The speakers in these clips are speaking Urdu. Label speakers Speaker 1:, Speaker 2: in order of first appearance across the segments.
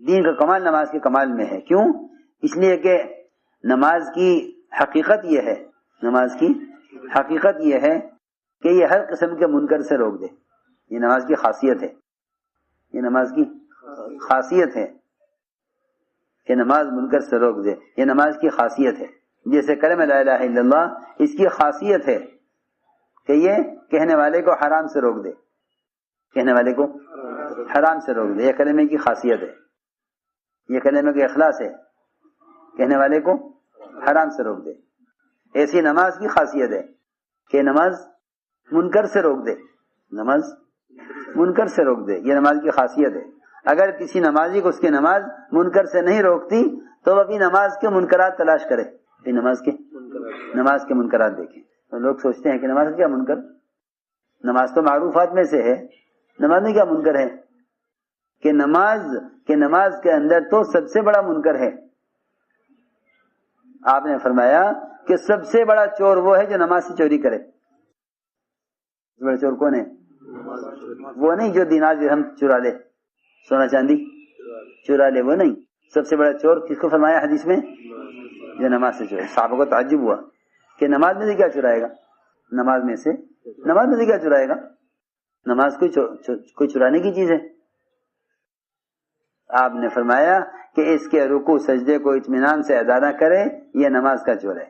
Speaker 1: دین کا کمال نماز کے کمال میں ہے. کیوں؟ اس لیے کہ نماز کی حقیقت یہ ہے، نماز کی حقیقت یہ ہے کہ یہ ہر قسم کے منکر سے روک دے. یہ نماز کی خاصیت ہے، یہ نماز کی خاصیت ہے کہ نماز منکر سے روک دے. یہ نماز کی خاصیت ہے. جیسے کلمہ لا الہ الا اللہ، اس کی خاصیت ہے کہ یہ کہنے والے کو حرام سے روک دے، کہنے والے کو حرام سے روک دے. یہ کلمے کی خاصیت ہے، یہ کلمے کا اخلاص ہے، کہنے والے کو حرام سے روک دے. ایسی نماز کی خاصیت ہے کہ نماز منکر سے روک دے، نماز منکر سے روک دے. یہ نماز کی خاصیت ہے. اگر کسی نمازی کو اس کی نماز منکر سے نہیں روکتی تو وہ اپنی نماز کے منکرات تلاش کرے، نماز کے منکرات دیکھیں. تو لوگ سوچتے ہیں کہ نماز کیا منکر، نماز تو معروفات میں سے ہے، نماز میں کیا منکر ہے؟ کہ نماز کے اندر تو سب سے بڑا منکر ہے. آپ نے فرمایا کہ سب سے بڑا چور وہ ہے جو نماز سے چوری کرے. بڑا چور کون ہے؟ وہ نہیں جو دینار درہم چرا لے، سونا چاندی چرا لے، وہ نہیں. سب سے بڑا چور کس کو فرمایا حدیث میں؟ جو نماز سے چورے. صحابہ کو تعجب ہوا کہ نماز میں سے کیا چرائے گا، نماز میں سے کیا چرائے گا؟ نماز کوئی چرانے کی چیز ہے؟ آپ نے فرمایا کہ اس کے رکوع سجدے کو اطمینان سے ادا نہ کرے، یہ نماز کا چور ہے.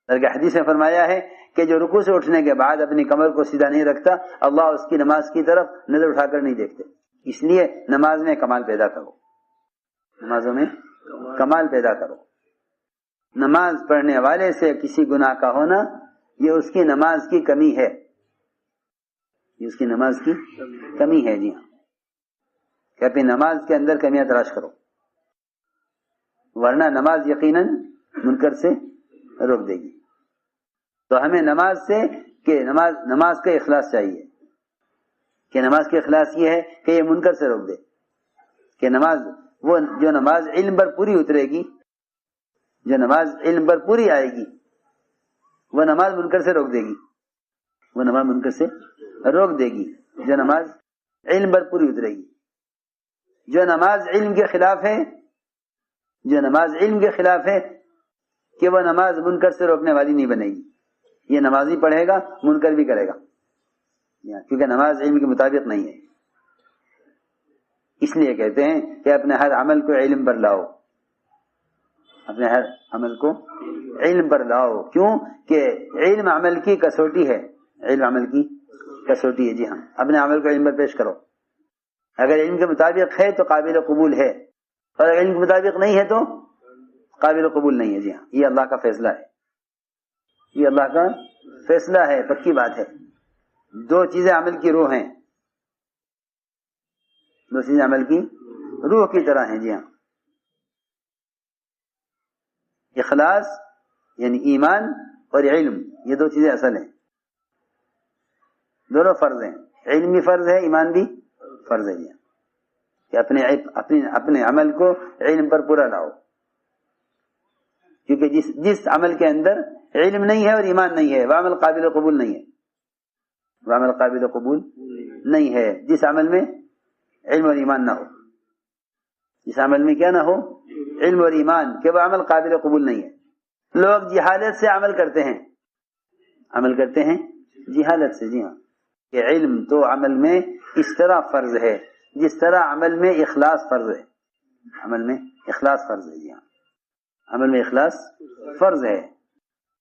Speaker 1: بلکہ حدیث میں فرمایا ہے کہ جو رکوع سے اٹھنے کے بعد اپنی کمر کو سیدھا نہیں رکھتا، اللہ اس کی نماز کی طرف نظر اٹھا کر نہیں دیکھتے. اس لیے نماز میں کمال پیدا کرو، نمازوں میں کمال پیدا کرو. نماز پڑھنے والے سے کسی گناہ کا ہونا یہ اس کی نماز کی کمی ہے، یہ اس کی نماز کی کمی ہے. جی ہاں، کہ اپنی نماز کے اندر کمیاں تلاش کرو، ورنہ نماز یقیناً منکر سے روک دے گی. تو ہمیں نماز سے کہ نماز کا اخلاص چاہیے، کہ نماز کا اخلاص یہ ہے کہ یہ منکر سے روک دے. کہ نماز وہ جو نماز علم پر پوری اترے گی، جو نماز علم پر پوری آئے گی، وہ نماز منکر سے روک دے گی، وہ نماز منکر سے روک دے گی. جو نماز علم پر پوری اترے گی. جو نماز علم کے خلاف ہے، جو نماز علم کے خلاف ہے کہ وہ نماز منکر سے روکنے والی نہیں بنے گی. یہ نمازی پڑھے گا منکر بھی کرے گا، کیونکہ نماز علم کے مطابق نہیں ہے. اس لیے کہتے ہیں کہ اپنے ہر عمل کو علم پر لاؤ، اپنے ہر عمل کو علم پر لاؤ. کیوں کہ علم عمل کی کسوٹی ہے، علم عمل کی کسوٹی ہے. جی ہاں، اپنے عمل کو علم پر پیش کرو. اگر علم کے مطابق ہے تو قابل قبول ہے، اور اگر علم کے مطابق نہیں ہے تو قابل قبول نہیں ہے. جی ہاں، یہ اللہ کا فیصلہ ہے، یہ اللہ کا فیصلہ ہے، پکی بات ہے. دو چیزیں عمل کی روح ہیں، دو چیزیں عمل کی روح کی طرح ہیں. جی ہاں، اخلاص یعنی ایمان اور علم، یہ دو چیزیں اصل ہیں، دونوں فرض ہیں. علم بھی فرض ہے، ایمان بھی فرض ہے. کہ اپنے عمل کو علم پر پورا لاؤ. کیونکہ جس عمل کے اندر علم نہیں ہے اور ایمان نہیں ہے وہ عمل قابل قبول نہیں ہے، وہ عمل قابل قبول نہیں ہے. جس عمل میں علم اور ایمان نہ ہو، جس عمل میں کیا نہ ہو، علم اور ایمان، کہ وہ عمل قابل قبول نہیں ہے. لوگ جہالت سے عمل کرتے ہیں جہالت سے. جی ہاں، کہ علم تو عمل میں اس طرح فرض ہے جس طرح عمل میں اخلاص فرض ہے، عمل میں اخلاص فرض ہے. جی ہاں، عمل میں اخلاص فرض ہے،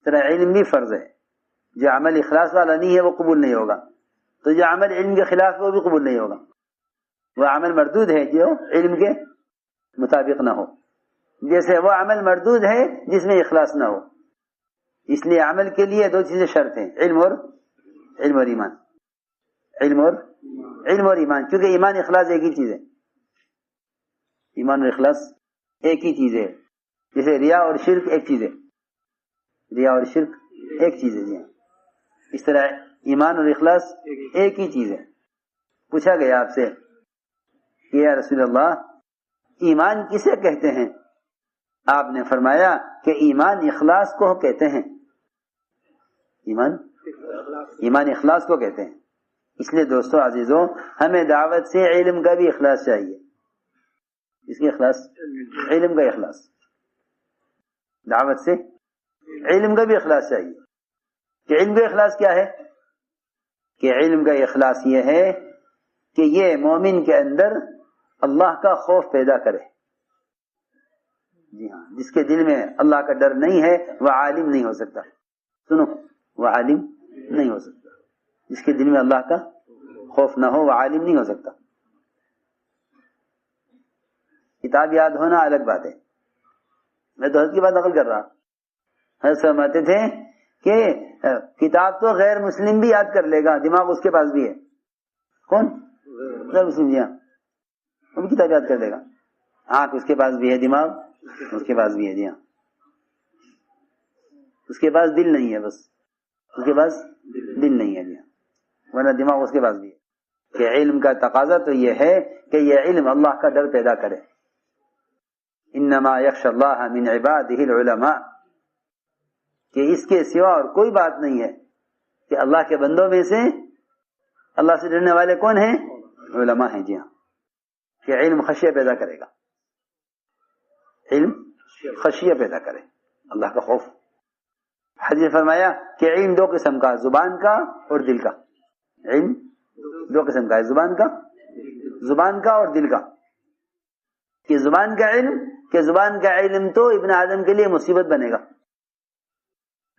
Speaker 1: طرح علم بھی فرض ہے. جو عمل اخلاص والا نہیں ہے وہ قبول نہیں ہوگا، تو جو عمل علم کے خلاف ہے وہ بھی قبول نہیں ہوگا. وہ عمل مردود ہے جو علم کے مطابق نہ ہو، جیسے وہ عمل مردود ہے جس میں اخلاص نہ ہو. اس لیے عمل کے لیے دو چیزیں شرط ہیں، علم اور ایمان، علم اور ایمان. کیونکہ ایمان اخلاص ایک ہی چیز ہے، ایمان اور اخلاص ایک ہی چیز ہے. جیسے ریا اور شرک ایک چیز ہے، ریا اور شرک ایک چیز ہے. جی اس طرح ایمان اور اخلاص ایک ہی چیز ہے. پوچھا گیا آپ سے کہ یا رسول اللہ ایمان کسے کہتے ہیں؟ آپ نے فرمایا کہ ایمان اخلاص کو کہتے ہیں، ایمان اخلاص کو کہتے ہیں. اس لیے دوستو عزیزوں، ہمیں دعوت سے علم کا بھی اخلاص چاہیے، اس کے اخلاص علم کا اخلاص. دعوت سے علم کا بھی اخلاص چاہیے. کہ علم کا اخلاص کیا ہے؟ کہ علم کا اخلاص یہ ہے کہ یہ مومن کے اندر اللہ کا خوف پیدا کرے. جی ہاں، جس کے دل میں اللہ کا ڈر نہیں ہے وہ عالم نہیں ہو سکتا. سنو، وہ عالم نہیں ہو سکتا. جس کے دل میں اللہ کا خوف نہ ہو وہ عالم نہیں ہو سکتا. کتاب یاد ہونا الگ بات ہے. میں تو حضرت کی بات نقل کر رہا. حضرت فرماتے تھے کہ کتاب تو غیر مسلم بھی یاد کر لے گا، دماغ اس کے پاس بھی ہے. کون؟ غیر مسلم. جی ہاں، وہ بھی کتاب یاد کر لے گا. آنکھ اس کے پاس بھی ہے، دماغ اس کے پاس بھی ہے. جی ہاں، اس کے پاس دل نہیں ہے. بس اس کے پاس دل نہیں ہے. جی ہاں، ورنہ دماغ اس کے پاس بھی ہے. کہ علم کا تقاضا تو یہ ہے کہ یہ علم اللہ کا ڈر پیدا کرے. انما یخشی اللہ من عبادہ العلماء، کہ اس کے سوا اور کوئی بات نہیں ہے کہ اللہ کے بندوں میں سے اللہ سے ڈرنے والے کون ہیں؟ علماء ہیں. جی ہاں، کہ علم خشیہ پیدا کرے گا. علم خشیہ پیدا کرے، اللہ کا خوف. حدیث فرمایا کہ علم دو قسم کا، زبان کا اور دل کا. علم دو قسم کا ہے، زبان کا اور دل کا. کہ زبان کا علم، کہ زبان کا علم تو ابن آدم کے لیے مصیبت بنے گا.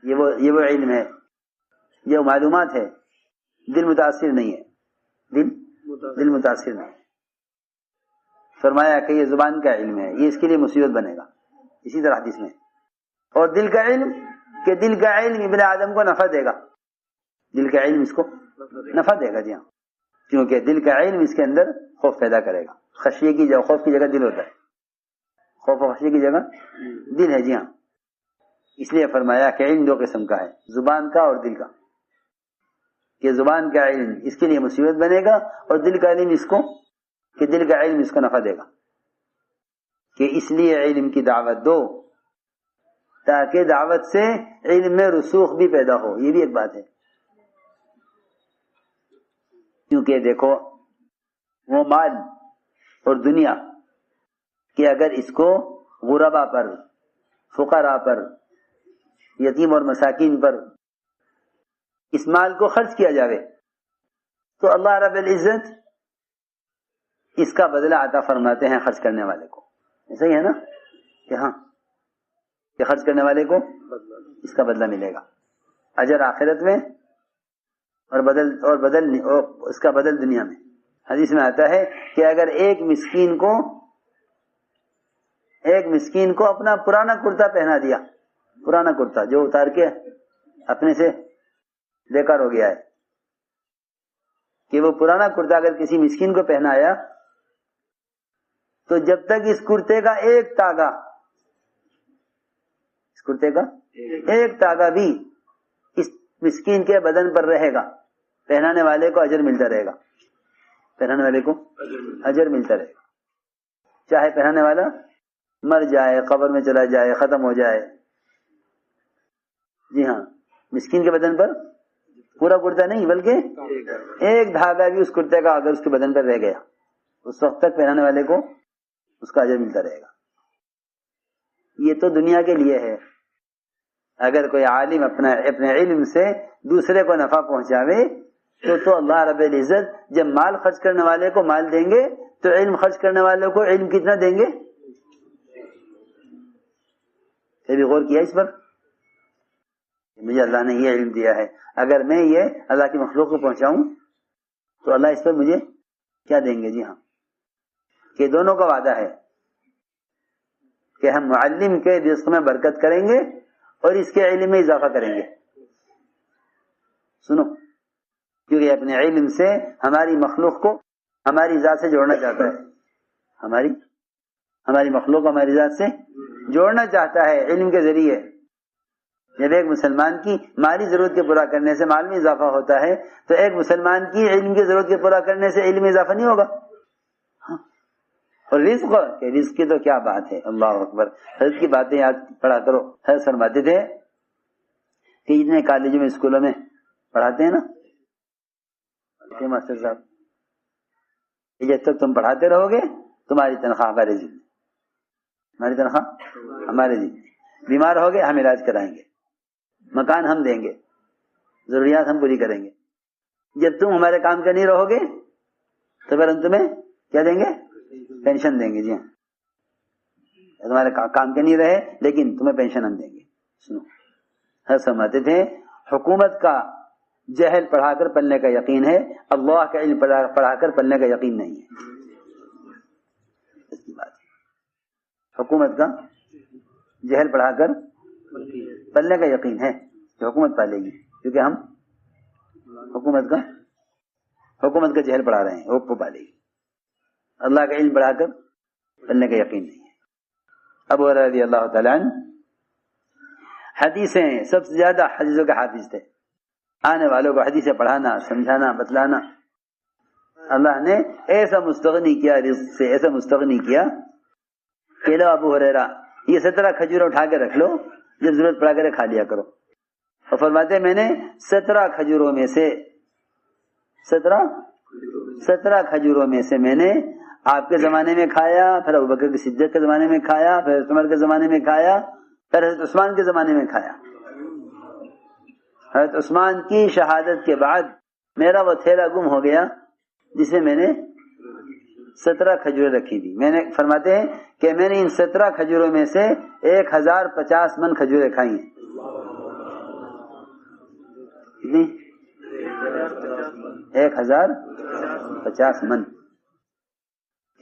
Speaker 1: یہ وہ علم ہے، یہ معلومات ہے. دل متاثر نہیں ہے، دل متاثر نہیں. فرمایا کہ یہ زبان کا علم ہے، یہ اس کے لیے مصیبت بنے گا. اسی طرح حدیث میں. اور دل کا علم، کہ دل کا علم ابن آدم کو نفع دے گا. دل کا علم اس کو نفع دے گا. جی ہاں، کیونکہ دل کا علم اس کے اندر خوف پیدا کرے گا. خشیے کی جگہ، خوف کی جگہ دل ہوتا ہے. خوف و خشیے کی جگہ دل ہے. جی ہاں، اس لیے فرمایا کہ علم دو قسم کا ہے، زبان کا اور دل کا. کہ زبان کا علم اس کے لیے مصیبت بنے گا، اور دل کا علم اس کو، کہ دل کا علم اس کو نفع دے گا. کہ اس لیے علم کی دعوت دو تاکہ دعوت سے علم میں رسوخ بھی پیدا ہو. یہ بھی ایک بات ہے. کیونکہ دیکھو، وہ مال اور دنیا کہ اگر اس کو غربا پر، فقراء پر، یتیم اور مساکین پر اس مال کو خرچ کیا جاوے تو اللہ رب العزت اس کا بدلہ عطا فرماتے ہیں خرچ کرنے والے کو. ایسا ہی ہے نا کہ ہاں، کہ خرچ کرنے والے کو اس کا بدلہ ملے گا، اجر آخرت میں، اور اس کا بدل دنیا میں. حدیث میں آتا ہے کہ اگر ایک مسکین کو اپنا پرانا کرتا پہنا دیا، پرانا کرتا جو اتار کے اپنے سے بیکار ہو گیا ہے، کہ وہ پرانا کرتا اگر کسی مسکین کو پہنایا تو جب تک اس کرتے کا ایک تاگا بھی اس مسکین کے بدن پر رہے گا، پہنانے والے کو اجر ملتا رہے گا. پہنانے والے کو اجر ملتا رہے گا، چاہے پہنانے والا مر جائے، قبر میں چلا جائے، ختم ہو جائے. جی ہاں، مسکین کے بدن پر پورا کرتا نہیں بلکہ ایک دھاگا بھی اس کرتے کا اگر اس کے بدن پر رہ گیا، اس وقت تک پہنانے والے کو اس کا اجر ملتا رہے گا. یہ تو دنیا کے لیے ہے. اگر کوئی عالم اپنے علم سے دوسرے کو نفع پہنچاوے تو اللہ رب العزت جب مال خرچ کرنے والے کو مال دیں گے تو علم خرچ کرنے والے کو علم کتنا دیں گے؟ کبھی غور کیا اس پر؟ مجھے اللہ نے یہ علم دیا ہے، اگر میں یہ اللہ کی مخلوق کو پہنچاؤں تو اللہ اس پر مجھے کیا دیں گے؟ جی ہاں، کہ دونوں کا وعدہ ہے کہ ہم معلم کے رزق میں برکت کریں گے اور اس کے علم میں اضافہ کریں گے. سنو، کیونکہ اپنے علم سے ہماری مخلوق کو ہماری ذات سے جوڑنا چاہتا ہے. ہماری مخلوق کو ہماری ذات سے جوڑنا چاہتا ہے علم کے ذریعے. جب ایک مسلمان کی مالی ضرورت کے پورا کرنے سے مال میں اضافہ ہوتا ہے تو ایک مسلمان کی علم کی ضرورت کے پورا کرنے سے علم میں اضافہ نہیں ہوگا. اور رزق کی تو کیا بات ہے، اللہ اکبر. حضرت کی باتیں یاد پڑھا کرو. حضرت فرماتے تھے کہ جتنے کالجوں میں اسکولوں میں پڑھاتے ہیں نا ماسٹر صاحب، جب تک تم پڑھاتے رہو گے تمہاری تنخواہ کا رزق ہماری تنخواہ ہمارے دی، بیمار ہو گئے ہم علاج کرائیں گے، مکان ہم دیں گے، ضروریات ہم پوری کریں گے. جب تم ہمارے کام کے نہیں رہو گے تو پھر ہم تمہیں کیا دیں گے؟ پینشن دیں گے. جی ہاں، تمہارے کام کے نہیں رہے لیکن تمہیں پینشن ہم دیں گے. سنو، ہر سمجھتے تھے حکومت کا جہل پڑھا کر پلنے کا یقین ہے، اللہ کا علم پڑھا کر پلنے کا یقین نہیں ہے. اس کی بات ہے، حکومت کا جہل پڑھا کر پلنے کا یقین ہے کہ حکومت پالے گی، کیونکہ ہم حکومت کا جہل پڑھا رہے ہیں، وہ پالے گی. اللہ کا علم پڑھا کر پلنے کا یقین نہیں ہے. ابو ہریرہ رضی اللہ تعالیٰ عنہ حدیثیں سب سے زیادہ حدیثوں کے حافظ تھے. آنے والوں کو حدیثیں پڑھانا، سمجھانا، بتلانا. اللہ نے ایسا مستغنی کیا رزق سے، ایسا مستغنی کیا کہ لو ابو ہریرہ یہ 17 کھجور اٹھا کے رکھ لو، جب ضرورت پڑا کرے کھا لیا کرو. اور فرماتے میں نے 17 کھجوروں میں سے 17 کھجوروں میں سے میں نے آپ کے زمانے میں کھایا، پھر ابوبکر کے صدیق کے زمانے میں کھایا، پھر عمر کے زمانے میں کھایا، پھر حضرت عثمان کے زمانے میں کھایا. حضرت عثمان کی شہادت کے بعد میرا وہ تھیلا گم ہو گیا جس میں نے 17 کھجوریں رکھی تھی. میں نے فرماتے ہیں کہ میں نے ان 17 کھجوروں میں سے 1050 من کھجوریں کھائی ہیں. کتنی؟ 1050 من.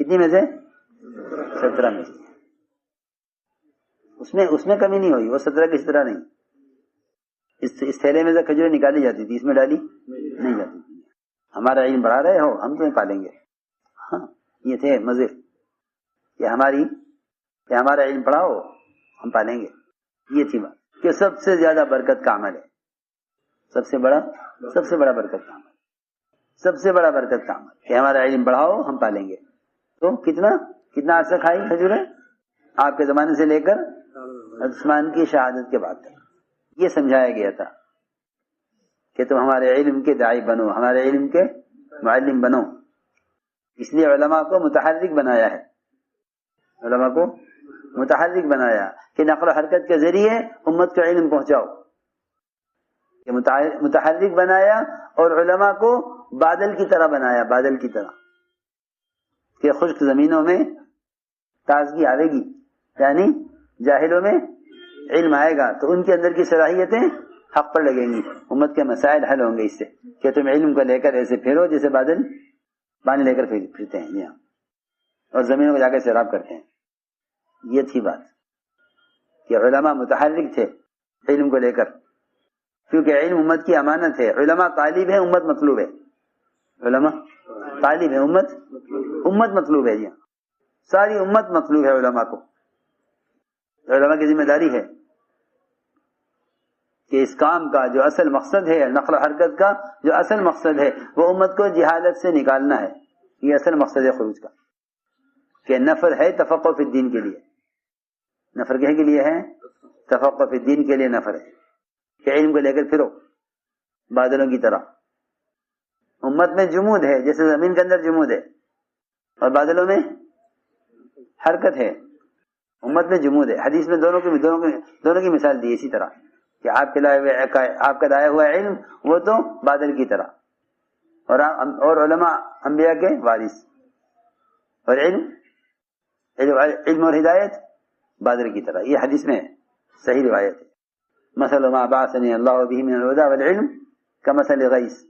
Speaker 1: کتنی میں سے؟ 17 میں سے. اس میں کمی نہیں ہوئی، وہ 17 کی طرح نہیں. اس تھیلے میں سے کھجوریں نکالی جاتی تھی، اس میں ڈالی نہیں جاتی تھی. ہمارا علم بڑھا رہے ہو، ہم تمہیں پالیں گے. ہاں، یہ تھے مزے کہ ہمارا علم پڑھاؤ ہم پالیں گے. یہ تھی بات کہ سب سے زیادہ برکت کا عمل ہے، سب سے بڑا برکت کا عمل، سب سے بڑا برکت کا عمل کہ ہمارا علم بڑھاؤ ہم پالیں گے. تو کتنا عرصہ کھائی کھجوریں؟ آپ کے زمانے سے لے کر عثمان کی شہادت کے بعد تک. یہ سمجھایا گیا تھا کہ تم ہمارے علم کے داعی بنو، ہمارے علم کے معلم بنو. اس لیے علماء کو متحرک بنایا ہے، علماء کو متحرک بنایا کہ نقل و حرکت کے ذریعے امت کو علم پہنچاؤ. کہ متحرک بنایا اور علماء کو بادل کی طرح بنایا، بادل کی طرح کہ خشک زمینوں میں تازگی آئے گی، یعنی جاہلوں میں علم آئے گا تو ان کے اندر کی صلاحیتیں حق پر لگیں گی، امت کے مسائل حل ہوں گے اس سے کہ تم علم کو لے کر ایسے پھیرو جیسے بادل پانی لے کر پھرتے ہیں. یہاں اور زمینوں کو جا کے سیراب کرتے ہیں. یہ تھی بات کہ علماء متحرک تھے علم کو لے کر، کیونکہ علم امت کی امانت ہے. علماء طالب ہے، امت مطلوب ہے. علماء طالب ہے، امت مطلوب ہے. یہاں ساری امت مطلوب ہے علماء کو. علماء کی ذمہ داری ہے کہ اس کام کا جو اصل مقصد ہے، نقل و حرکت کا جو اصل مقصد ہے وہ امت کو جہالت سے نکالنا ہے. یہ اصل مقصد ہے خروج کا، کہ نفر ہے تفقہ فی الدین کے لیے. نفر کے لیے ہے تفقہ فی الدین کے لیے نفر ہے کہ علم کو لے کر پھرو بادلوں کی طرح. امت میں جمود ہے جیسے زمین کے اندر جمود ہے اور بادلوں میں حرکت ہے. امت میں جمود ہے. حدیث میں دونوں کی مثال دی اسی طرح کہ آپ کا لایا ہوا علم وہ تو بادل کی طرح، اور علماء انبیاء کے وارث، اور علم اور ہدایت بادل کی طرح. یہ حدیث میں صحیح روایت ہے. مثل ما بعثني الله به من الهدى والعلم كمثل غيث،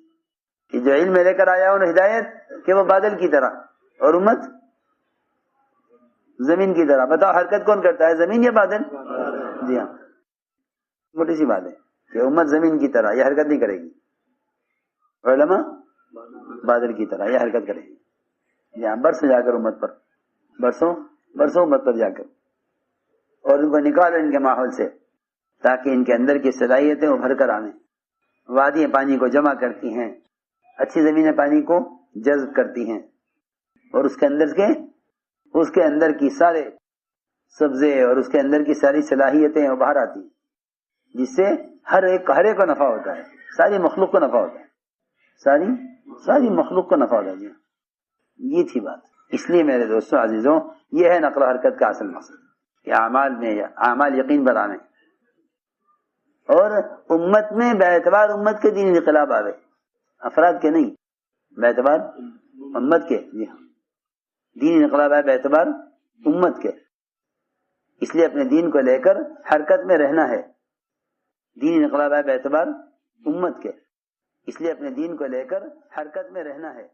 Speaker 1: کہ جو علم میں لے کر آیا ہوں ہدایت کہ وہ بادل کی طرح اور امت زمین کی طرح. بتاؤ حرکت کون کرتا ہے، زمین یا بادل؟ جی ہاں، موٹی سی بات ہے کہ امت زمین کی طرح یہ حرکت نہیں کرے گی، علماء بادل کی طرح یہ حرکت کرے گی. یہاں برسوں جا کر امت پر، برسوں امت پر جا کر، اور ان کو نکالو ان کے ماحول سے تاکہ ان کے اندر کی صلاحیتیں ابھر کر آئیں. وادیاں پانی کو جمع کرتی ہیں، اچھی زمینیں پانی کو جذب کرتی ہیں، اور اس کے اندر کی سارے سبزے اور اس کے اندر کی ساری صلاحیتیں ابھر آتی ہیں، جس سے ہر ایک کو نفع ہوتا ہے، ساری مخلوق کو نفع ہوتا ہے، ساری مخلوق کو نفع ہوتا ہے. یہ تھی بات. اس لیے میرے دوستوں عزیزوں، یہ ہے نقل و حرکت کا اصل مقصد. کہ اعمال میں اعمال یقین بڑھاویں، اور امت میں باعتبار امت کے دین انقلاب آوے، افراد کے نہیں، باعتبار امت کے، جی ہاں دین انقلاب آئے باعتبار امت کے، اس لیے اپنے دین کو لے کر حرکت میں رہنا ہے، دین انقلاب آئے باعتبار امت کے، اس لیے اپنے دین کو لے کر حرکت میں رہنا ہے۔